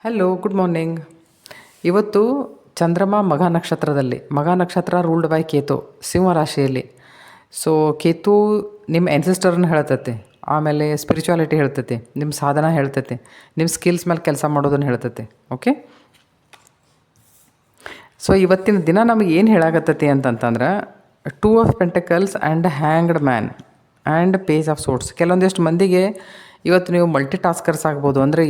Hello, good morning. ಇವತ್ತು ಚಂದ್ರಮ ಮಘ ನಕ್ಷತ್ರದಲ್ಲಿ, ಮಘ ನಕ್ಷತ್ರ ರೂಲ್ಡ್ ಬೈ ಕೇತು, ಸಿಂಹ ರಾಶಿಯಲ್ಲಿ. ಸೊ ಕೇತು ನಿಮ್ಮ ಎನ್ಸಿಸ್ಟರ್ನ ಹೇಳ್ತೈತಿ, ಆಮೇಲೆ ಸ್ಪಿರಿಚುವಾಲಿಟಿ ಹೇಳ್ತೈತಿ, ನಿಮ್ಮ ಸಾಧನ ಹೇಳ್ತೈತಿ, ನಿಮ್ಮ ಸ್ಕಿಲ್ಸ್ ಮೇಲೆ ಕೆಲಸ ಮಾಡೋದನ್ನು ಹೇಳ್ತೈತಿ. ಓಕೆ, ಸೊ ಇವತ್ತಿನ ದಿನ ನಮಗೆ ಏನು ಹೇಳಾಕತ್ತೈತಿ ಅಂತಂತಂದ್ರೆ, 2 of pentacles and hanged man and page of sorts. ಕೆಲವೊಂದಿಷ್ಟು ಮಂದಿಗೆ ಇವತ್ತು ನೀವು ಮಲ್ಟಿ ಟಾಸ್ಕರ್ಸ್ ಆಗ್ಬೋದು, ಅಂದರೆ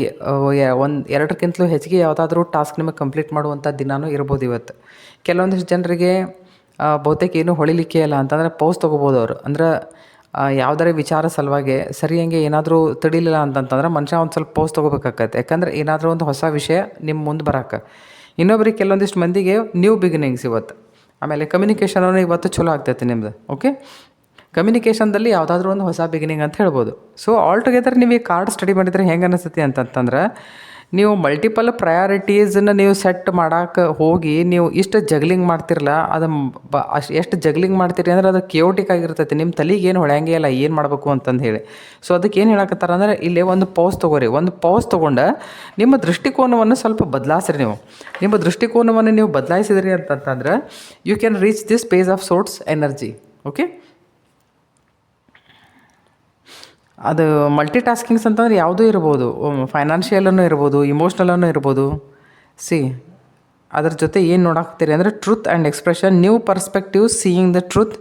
ಎರಡಕ್ಕಿಂತಲೂ ಹೆಚ್ಚಿಗೆ ಯಾವುದಾದ್ರೂ ಟಾಸ್ಕ್ ನಿಮಗೆ ಕಂಪ್ಲೀಟ್ ಮಾಡುವಂಥ ದಿನಾನೂ ಇರ್ಬೋದು ಇವತ್ತು. ಕೆಲವೊಂದಿಷ್ಟು ಜನರಿಗೆ ಬಹುತೇಕ ಏನೂ ಹೊಳಿಲಿಕ್ಕೆ ಇಲ್ಲ ಅಂತಂದರೆ ಪೌಸ್ ತೊಗೋಬೋದು ಅವರು. ಅಂದ್ರೆ ಯಾವುದರ ವಿಚಾರ ಸಲುವಾಗಿ ಸರಿಯಂಗೆ ಏನಾದರೂ ತಡಿಲಿಲ್ಲ ಅಂತಂತಂದ್ರೆ ಮನುಷ್ಯ ಒಂದು ಸ್ವಲ್ಪ ಪೌಸ್ ತೊಗೋಬೇಕಾಗತ್ತೆ. ಯಾಕಂದ್ರೆ ಏನಾದರೂ ಒಂದು ಹೊಸ ವಿಷಯ ನಿಮ್ಮ ಮುಂದೆ ಬರೋಕ್ಕೆ. ಇನ್ನೊಬ್ರಿಗೆ ಕೆಲವೊಂದಿಷ್ಟು ಮಂದಿಗೆ ನ್ಯೂ ಬಿಗಿನಿಂಗ್ಸ್ ಇವತ್ತು. ಆಮೇಲೆ ಕಮ್ಯುನಿಕೇಷನೂ ಇವತ್ತು ಚಲೋ ಆಗ್ತೈತೆ ನಿಮ್ಮದು. ಓಕೆ, ಕಮ್ಯುನಿಕೇಷನ್ದಲ್ಲಿ ಯಾವುದಾದ್ರೂ ಒಂದು ಹೊಸ ಬಿಗಿನಿಂಗ್ ಅಂತ ಹೇಳ್ಬೋದು. ಸೊ ಆಲ್ ಟುಗೆದರ್ ನೀವು ಈ ಕಾರ್ಡ್ ಸ್ಟಡಿ ಮಾಡಿದರೆ ಹೆಂಗೆ ಅನಿಸ್ತೈತಿ ಅಂತಂತಂದ್ರೆ, ನೀವು ಮಲ್ಟಿಪಲ್ ಪ್ರಯಾರಿಟೀಸನ್ನು ನೀವು ಸೆಟ್ ಮಾಡೋಕೆ ಹೋಗಿ ನೀವು ಇಷ್ಟು ಜಗ್ಲಿಂಗ್ ಮಾಡ್ತಿರಲ್ಲ, ಅದು ಎಷ್ಟು ಜಗ್ಲಿಂಗ್ ಮಾಡ್ತೀರಿ ಅಂದ್ರೆ ಅದು ಕೇಯೋಟಿಕ್ ಆಗಿರ್ತೈತಿ. ನಿಮ್ಮ ತಲೆಗೆ ಏನು ಹೊಳ್ಯಾಂಗೆ ಇಲ್ಲ ಏನು ಮಾಡಬೇಕು ಅಂತಂದು ಹೇಳಿ. ಸೊ ಅದಕ್ಕೆ ಏನು ಹೇಳಕತ್ತಾರ ಅಂದರೆ, ಇಲ್ಲೇ ಒಂದು ಪೌಸ್ ತೊಗೋರಿ. ಒಂದು ಪೌಸ್ ತೊಗೊಂಡು ನಿಮ್ಮ ದೃಷ್ಟಿಕೋನವನ್ನು ಸ್ವಲ್ಪ ಬದಲಾಯಿಸ್ರಿ. ನಿಮ್ಮ ದೃಷ್ಟಿಕೋನವನ್ನು ನೀವು ಬದಲಾಯಿಸಿದ್ರಿ ಅಂತಂತಂದ್ರೆ you can reach this page of sorts energy. Okay, ಅದು ಮಲ್ಟಿ ಟಾಸ್ಕಿಂಗ್ಸ್ ಅಂತಂದ್ರೆ ಯಾವುದೂ ಇರ್ಬೋದು, ಫೈನಾನ್ಷಿಯಲನ್ನು ಇರ್ಬೋದು, ಇಮೋಷ್ನಲನ್ನು ಇರ್ಬೋದು. ಅದ್ರ ಜೊತೆ ಏನು ನೋಡಾಕ್ತೀರಿ ಅಂದರೆ truth and expression, new perspective, seeing the truth,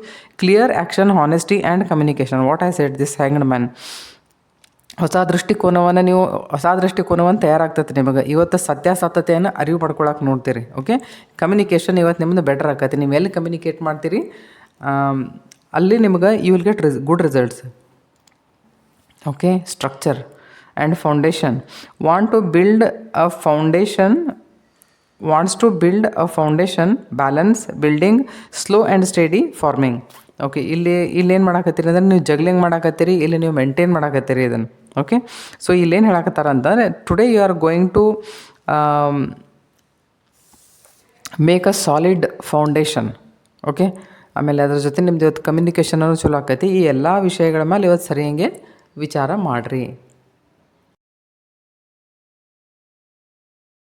clear action, honesty and communication. What I said this hanged man. ಹೊಸ ದೃಷ್ಟಿಕೋನವನ್ನು ತಯಾರಾಗ್ತೈತೆ ನಿಮಗೆ. ಇವತ್ತು ಸತ್ಯಾಸತ್ಯತೆಯನ್ನು ಅರಿವು ಪಡ್ಕೊಳಕ್ಕೆ ನೋಡ್ತೀರಿ. ಓಕೆ, ಕಮ್ಯುನಿಕೇಷನ್ ಇವತ್ತು ನಿಮ್ಮದು ಬೆಟರ್ ಆಕೈತಿ. ನೀವು ಎಲ್ಲಿ ಕಮ್ಯುನಿಕೇಟ್ ಮಾಡ್ತೀರಿ ಅಲ್ಲಿ ನಿಮ್ಗೆ you will get good results. Okay, structure and foundation. Wants to build a foundation, balance, building, slow and steady, farming. Okay, ಇಲ್ಲೇನು ಮಾಡಾಕತ್ತೀರಿ ಅಂದರೆ ನೀವು ಜಗ್ಲಿಂಗ್ ಮಾಡಾಕತ್ತೀರಿ, ಇಲ್ಲಿ ನೀವು ಮೇಂಟೈನ್ ಮಾಡಾಕತ್ತೀರಿ ಇದನ್ನು. ಓಕೆ, ಸೊ ಇಲ್ಲೇನು ಹೇಳಾಕತ್ತಾರ ಅಂತಂದರೆ, today you are going to make a solid foundation. Okay, ಆಮೇಲೆ ಅದ್ರ ಜೊತೆ ನಿಮ್ದು ಇವತ್ತು ಕಮ್ಯುನಿಕೇಷನೂ ಚಲೋ ಆಕೈತಿ. ಈ ಎಲ್ಲ ವಿಷಯಗಳ ಮೇಲೆ ಇವತ್ತು ಸರಿಯಂಗೆ ವಿಚಾರ ಮಾಡಿರಿ.